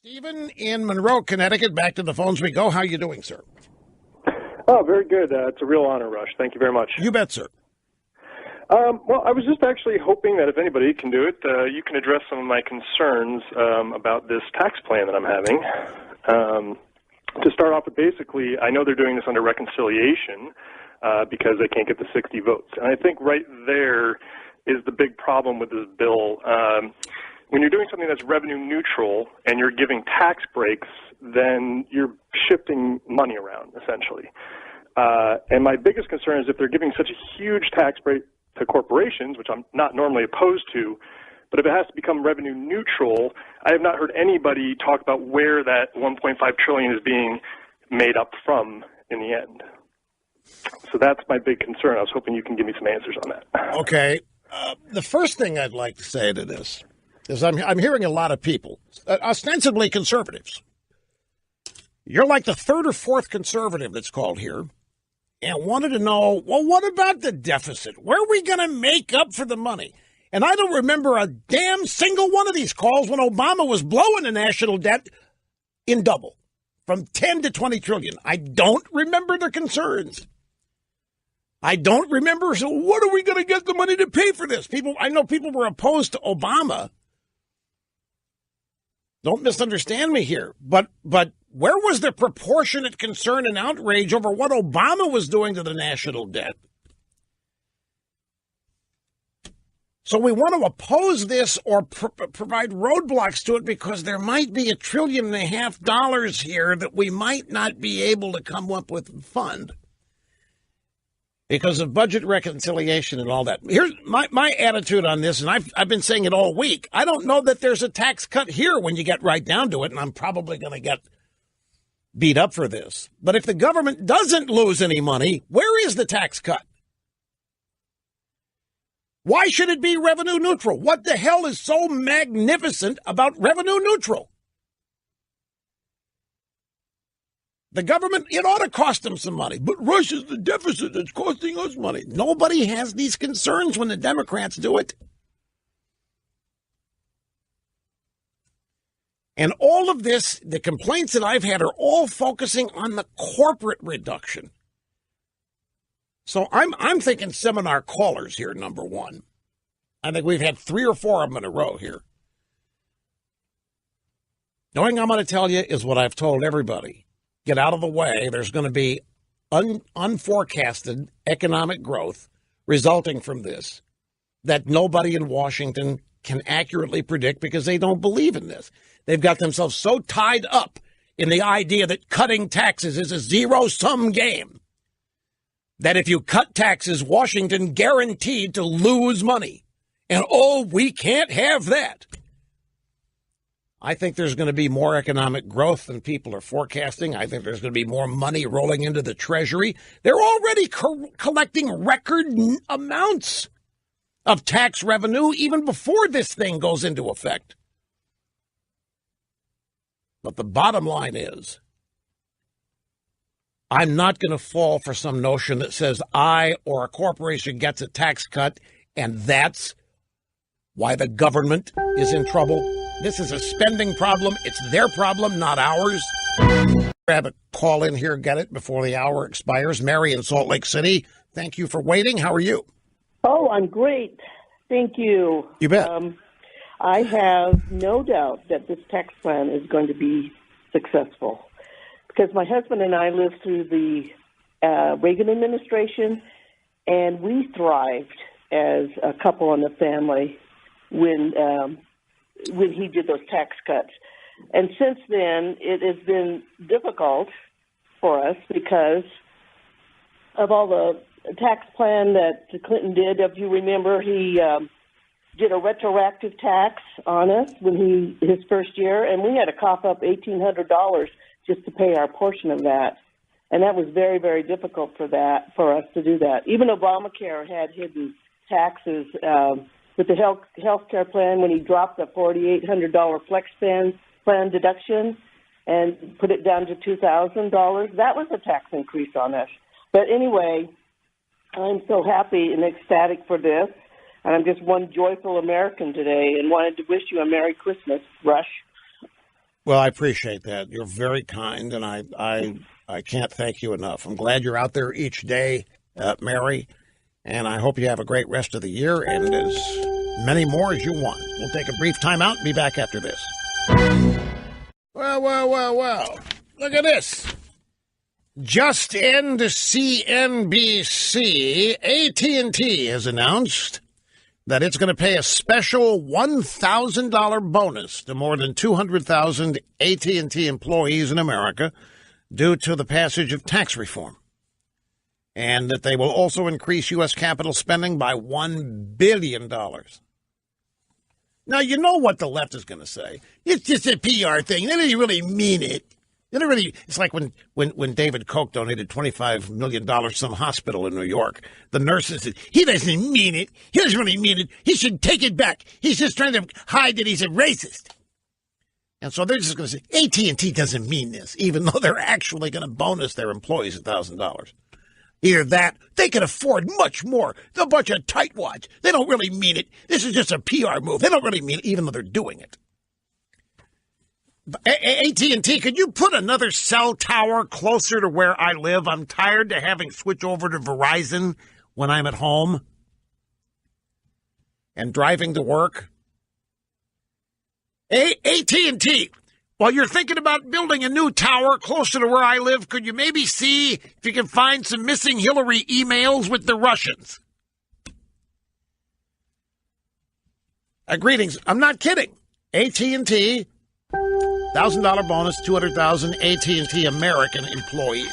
Stephen in Monroe, Connecticut. Back to the phones we go. How are you doing, sir? Oh, very good. It's a real honor, Rush. Thank you very much. You bet, sir. Well, I was just actually hoping that if anybody can do it, you can address some of my concerns about this tax plan that I'm having. To start off with, basically, I know they're doing this under reconciliation because they can't get the 60 votes. And I think right there is the big problem with this bill. When you're doing something that's revenue neutral and you're giving tax breaks, then you're shifting money around, essentially. And my biggest concern is if they're giving such a huge tax break to corporations, which I'm not normally opposed to, but if it has to become revenue neutral, I have not heard anybody talk about where that $1.5 trillion is being made up from in the end. So that's my big concern. I was hoping you can give me some answers on that. Okay. The first thing I'd like to say to this is I'm hearing a lot of people, ostensibly conservatives. You're like the third or fourth conservative that's called here and wanted to know, well, what about the deficit? Where are we going to make up for the money? And I don't remember a damn single one of these calls when Obama was blowing the national debt in double, from 10 to 20 trillion. I don't remember the concerns. I don't remember, so what are we going to get the money to pay for this? I know people were opposed to Obama. Don't misunderstand me here, but where was the proportionate concern and outrage over what Obama was doing to the national debt? So we want to oppose this or provide roadblocks to it because there might be $1.5 trillion here that we might not be able to come up with and fund because of budget reconciliation and all that. Here's my attitude on this, and I've been saying it all week. I don't know that there's a tax cut here when you get right down to it, and I'm probably going to get beat up for this. But if the government doesn't lose any money, where is the tax cut? Why should it be revenue neutral? What the hell is so magnificent about revenue neutral? The government, it ought to cost them some money. But Russia's the deficit that's costing us money. Nobody has these concerns when the Democrats do it. And all of this, the complaints that I've had are all focusing on the corporate reduction. So I'm thinking seminar callers here, number one. I think we've had 3 or 4 of them in a row here. Knowing I'm going to tell you is what I've told everybody. Get out of the way. There's going to be unforecasted economic growth resulting from this that nobody in Washington can accurately predict because they don't believe in this. They've got themselves so tied up in the idea that cutting taxes is a zero-sum game that if you cut taxes, Washington guaranteed to lose money. And, we can't have that. I think there's going to be more economic growth than people are forecasting. I think there's going to be more money rolling into the Treasury. They're already collecting record amounts of tax revenue even before this thing goes into effect. But the bottom line is, I'm not going to fall for some notion that says I or a corporation gets a tax cut, and that's why the government is in trouble. This is a spending problem. It's their problem, not ours. Grab a call in here, get it before the hour expires. Mary in Salt Lake City, thank you for waiting. How are you? Oh, I'm great. Thank you. You bet. I have no doubt that this tax plan is going to be successful because my husband and I lived through the Reagan administration, and we thrived as a couple in the family when he did those tax cuts. And since then, it has been difficult for us because of all the tax plan that Clinton did. If you remember, he did a retroactive tax on us when his first year, and we had to cough up $1,800 just to pay our portion of that. And that was very, very difficult for us to do that. Even Obamacare had hidden taxes with the health care plan when he dropped the $4,800 flex plan deduction and put it down to $2,000. That was a tax increase on us. But anyway, I'm so happy and ecstatic for this, and I'm just one joyful American today and wanted to wish you a Merry Christmas, Rush. Well, I appreciate that. You're very kind, and I can't thank you enough. I'm glad you're out there each day, Mary, and I hope you have a great rest of the year and as many more as you want. We'll take a brief time out and be back after this. Well. Look at this. Just end CNBC, AT&T has announced that it's going to pay a special $1,000 bonus to more than 200,000 AT&T employees in America due to the passage of tax reform, and that they will also increase U.S. capital spending by $1 billion. Now, you know what the left is going to say. It's just a PR thing. They don't really mean it. They don't really. It's like when David Koch donated $25 million to some hospital in New York. The nurses said, he doesn't mean it. He doesn't really mean it. He should take it back. He's just trying to hide that he's a racist. And so they're just going to say, AT&T doesn't mean this, even though they're actually going to bonus their employees $1,000. Either that, they can afford much more. They're a bunch of tightwads. They don't really mean it. This is just a PR move. They don't really mean it, even though they're doing it. AT&T, could you put another cell tower closer to where I live? I'm tired of having to switch over to Verizon when I'm at home and driving to work. AT&T, while you're thinking about building a new tower closer to where I live, could you maybe see if you can find some missing Hillary emails with the Russians? Greetings. I'm not kidding. AT&T, $1,000 bonus, 200,000 AT&T American employees.